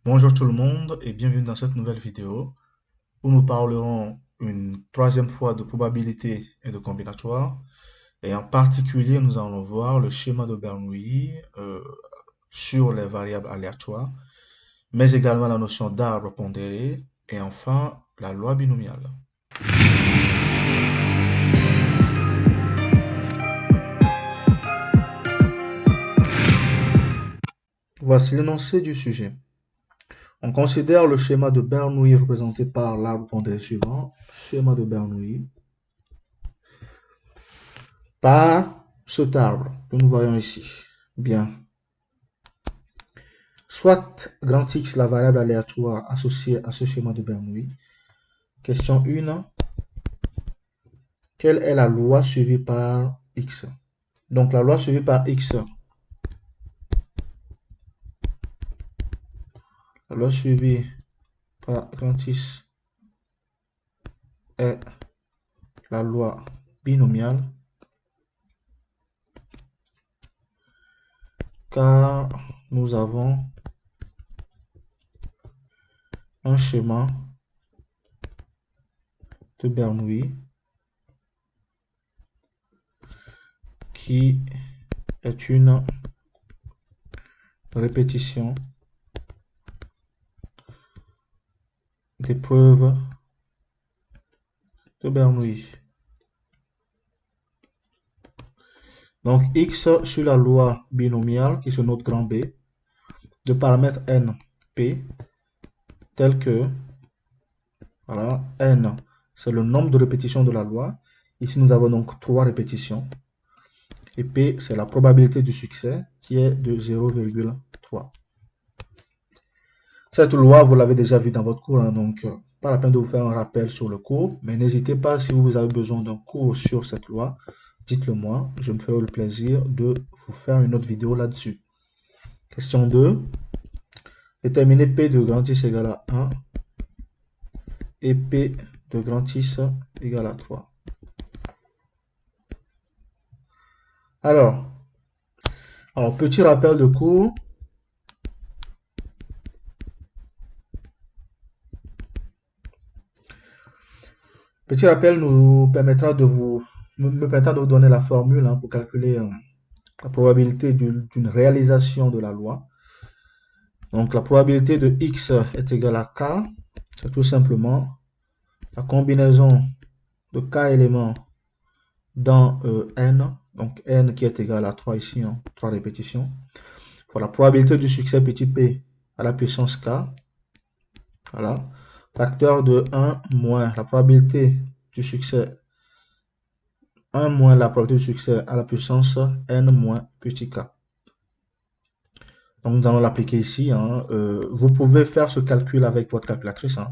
Bonjour tout le monde et bienvenue dans cette nouvelle vidéo où nous parlerons une troisième fois de probabilité et de combinatoire. Et en particulier, nous allons voir le schéma de Bernoulli sur les variables aléatoires, mais également la notion d'arbre pondéré et enfin la loi binomiale. Voici l'énoncé du sujet. On considère le schéma de Bernoulli représenté par l'arbre pondéré suivant, schéma de Bernoulli, par cet arbre que nous voyons ici. Bien. Soit grand X la variable aléatoire associée à ce schéma de Bernoulli. Question 1. Quelle est la loi suivie par X? Donc la loi suivie par X, la loi suivie par grand X est la loi binomiale, car nous avons un schéma de Bernoulli qui est une répétition des preuves de Bernoulli. Donc X sur la loi binomiale qui se note grand B de paramètres n, p, tel que, voilà, n, c'est le nombre de répétitions de la loi. Ici, nous avons donc 3 répétitions. Et p, c'est la probabilité du succès qui est de 0,3. Cette loi, vous l'avez déjà vue dans votre cours, hein, donc pas la peine de vous faire un rappel sur le cours. Mais n'hésitez pas, si vous avez besoin d'un cours sur cette loi, dites-le moi. Je me ferai le plaisir de vous faire une autre vidéo là-dessus. Question 2. Déterminer P de grand X égale à 1 et P de grand X égale à 3. Alors, petit rappel de cours. Petit rappel nous permettra de me permettra de vous donner la formule hein, pour calculer la probabilité d'une réalisation de la loi. Donc, la probabilité de X est égale à K. C'est tout simplement la combinaison de K éléments dans N. Donc, N qui est égal à 3 ici, hein, 3 répétitions. Pour la probabilité du succès petit p à la puissance K. Voilà. Facteur de 1 moins la probabilité du succès 1 moins la probabilité du succès à la puissance n moins petit k. Donc nous allons l'appliquer ici. Hein. Vous pouvez faire ce calcul avec votre calculatrice. Hein.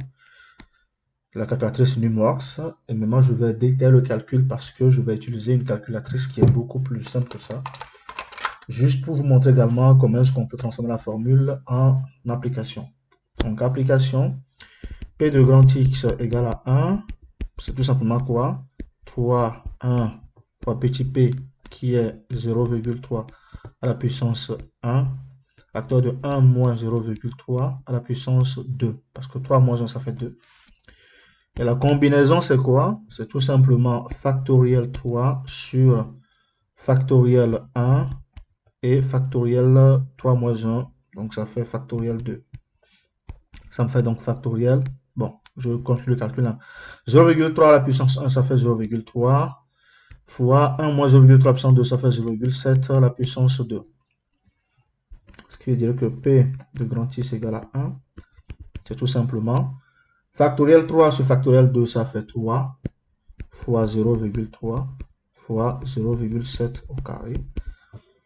La calculatrice Numworks. Et maintenant je vais détailler le calcul parce que je vais utiliser une calculatrice qui est beaucoup plus simple que ça. Juste pour vous montrer également comment est-ce qu'on peut transformer la formule en application. Donc application, P de grand X égale à 1. C'est tout simplement quoi? 3, 1 fois petit p qui est 0,3 à la puissance 1, facteur de 1 moins 0,3 à la puissance 2, parce que 3 moins 1 ça fait 2. Et la combinaison c'est quoi? C'est tout simplement factoriel 3 sur factoriel 1 et factoriel 3 moins 1, donc ça fait factoriel 2. Ça me fait donc factoriel, bon, je continue le calcul. Hein. 0,3 à la puissance 1, ça fait 0,3 fois 1 moins 0,3 puissance 2, ça fait 0,7 à la puissance 2. Ce qui veut dire que P de grand X égale à 1. C'est tout simplement factoriel 3 sur factoriel 2, ça fait 3 fois 0,3 fois 0,7 au carré.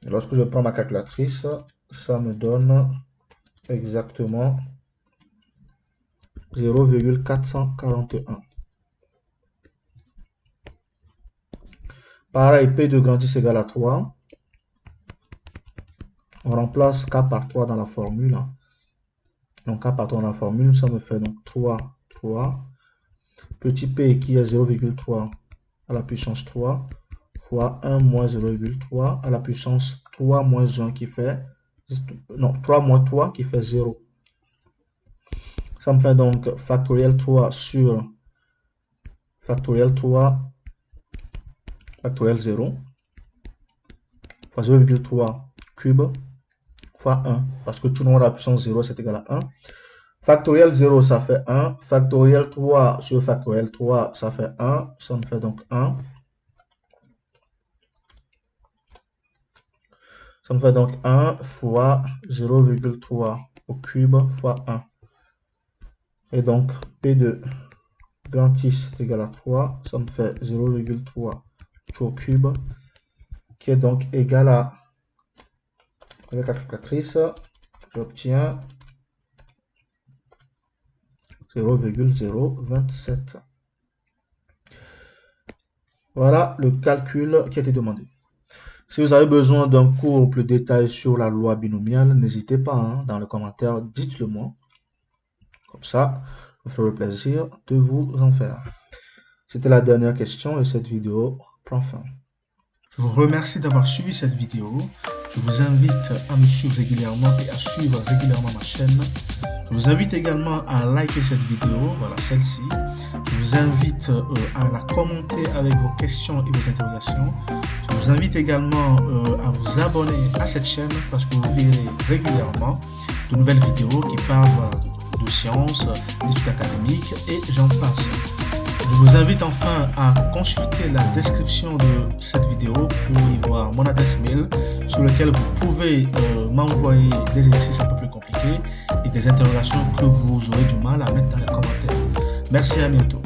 Et lorsque je prends ma calculatrice, ça me donne exactement 0,441. Pareil, P de grand X égale à 3. On remplace K par 3 dans la formule. Donc K par 3 dans la formule, ça me fait donc 3, 3. Petit p qui est 0,3 à la puissance 3 fois 1 moins 0,3 à la puissance 3 moins 1 qui fait... Non, 3 moins 3 qui fait 0. Ça me fait donc factoriel 3 sur factoriel 3 factoriel 0 fois 0,3 cube fois 1. Parce que tout le monde à la puissance 0, c'est égal à 1. Factoriel 0, ça fait 1. Factoriel 3 sur factoriel 3, ça fait 1. Ça me fait donc 1. Ça me fait donc 1 fois 0,3 au cube fois 1. Et donc, P de grand X est égal à 3. Ça me fait 0,3 au cube, qui est donc égal à, avec la calculatrice, j'obtiens 0,027. Voilà le calcul qui a été demandé. Si vous avez besoin d'un cours plus détaillé sur la loi binomiale, n'hésitez pas, hein, dans les commentaires, dites-le moi. Comme ça, je me ferai le plaisir de vous en faire. C'était la dernière question et cette vidéo prend fin. Je vous remercie d'avoir suivi cette vidéo. Je vous invite à me suivre régulièrement et à suivre régulièrement ma chaîne. Je vous invite également à liker cette vidéo, voilà celle-ci. Je vous invite à la commenter avec vos questions et vos interrogations. Je vous invite également à vous abonner à cette chaîne parce que vous verrez régulièrement de nouvelles vidéos qui parlent de sciences, d'études académiques et j'en passe. Je vous invite enfin à consulter la description de cette vidéo pour y voir mon adresse mail sur laquelle vous pouvez m'envoyer des exercices un peu plus compliqués et des interrogations que vous aurez du mal à mettre dans les commentaires. Merci, à bientôt.